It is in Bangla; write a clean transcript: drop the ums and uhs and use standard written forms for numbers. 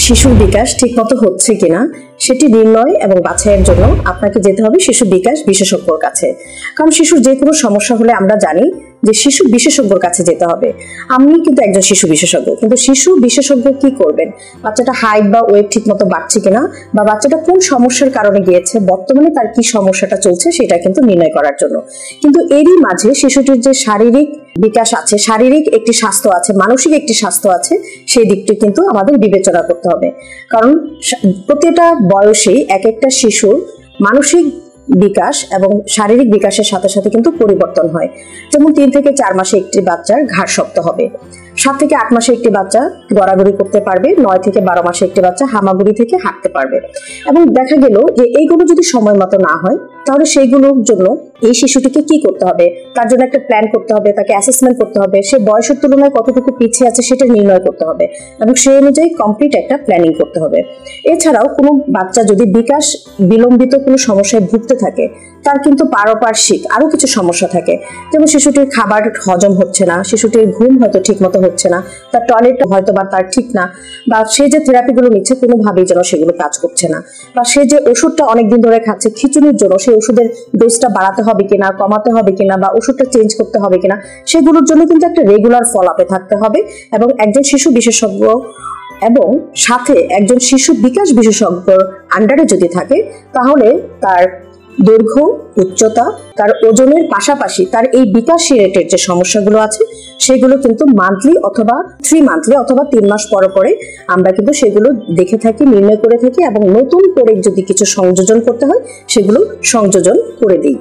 শিশুর বিকাশ ঠিকমতো হচ্ছে কিনা সেটি নির্ণয় এবং বাছাইয়ের জন্য আপনাকে যেতে হবে শিশু বিকাশ বিশেষজ্ঞর কাছে। কারণ শিশুর যে কোনো সমস্যা হলে আমরা জানি যে শিশু বিশেষজ্ঞর কাছে যেতে হবে। আমি কিন্তু একজন শিশু বিশেষজ্ঞ, কিন্তু শিশু বিশেষজ্ঞ কি করবেন? বাচ্চাটা হাইট বা ওয়েট ঠিক মতো বাড়ছে কিনা, বা বাচ্চাটা কোন সমস্যার কারণে গিয়েছে, বর্তমানে তার কি সমস্যাটা চলছে সেটা কিন্তু নির্ণয় করার জন্য। কিন্তু এরই মাঝে শিশুটির যে শারীরিক বিকাশ আছে, শারীরিক একটি স্বাস্থ্য আছে, মানসিক একটি স্বাস্থ্য আছে, সেই দিকটি কিন্তু আমাদের বিবেচনা করতে হবে। কারণ প্রতিটা বয়সেই এক একটা শিশুর মানসিক বিকাশ এবং শারীরিক বিকাশের সাথে সাথে কিন্তু পরিবর্তন হয়। যেমন 3 থেকে 4 মাসে একটি বাচ্চার ঘাড় শক্ত হবে, 7 থেকে 8 মাসে একটি বাচ্চা গড়াগড়ি করতে পারবে, 9 থেকে 12 মাসে একটি বাচ্চা হামাগুড়ি থেকে হাঁটতে পারবে। এবং দেখা গেল যে এইগুলো যদি সময় মতো না হয়, তাহলে সেইগুলোর জন্য এই শিশুটিকে কি করতে হবে, তার জন্য একটা প্ল্যান করতে হবে, তাকে অ্যাসেসমেন্ট করতে হবে, সে বয়সের তুলনায় কতটুকু পিছিয়ে আছে সেটা নির্ণয় করতে হবে এবং সেই অনুযায়ী কমপ্লিট একটা প্ল্যানিং করতে হবে। এছাড়াও কোনো বাচ্চা যদি বিকাশ বিলম্বিত কোনো সমস্যায় ভুগতে থাকে, তার কিন্তু পারপার্শ্বিক আরো কিছু সমস্যা থাকে। যেমন শিশুটির খাবার হজম হচ্ছে না, শিশুটির ঘুম হয়তো ঠিক মতো হচ্ছে না, তার টয়লেট হয়তো বা তার ঠিক না, বা সে যে থেরাপিগুলো নিচ্ছে কোনোভাবেই যেন সেগুলো কাজ করছে না, বা সে যে ওষুধটা অনেকদিন ধরে খাচ্ছে খিচুনির জন্য, সেই ওষুধের ডোজটা বাড়াতে হবে কিনা, কমাতে হবে কিনা, বা ওষুধটা চেঞ্জ করতে হবে কিনা, সেগুলোর জন্য কিন্তু একটা রেগুলার ফলো আপে থাকতে হবে। এবং একজন শিশু বিশেষজ্ঞ এবং সাথে একজন শিশু বিকাশ বিশেষজ্ঞর আন্ডারে যদি থাকে, তাহলে তার দৈর্ঘ্য, উচ্চতা, তার ওজনের পাশাপাশি তার এই বিকাশ রিলেটেড যে সমস্যাগুলো আছে সেগুলো কিন্তু মান্থলি অথবা 3 মান্থলি অথবা 3 মাস পরে পরে আমরা কিন্তু সেগুলো দেখে থাকি, নির্ণয় করে থাকি এবং নতুন করে যদি কিছু সংযোজন করতে হয় সেগুলো সংযোজন করে দিই।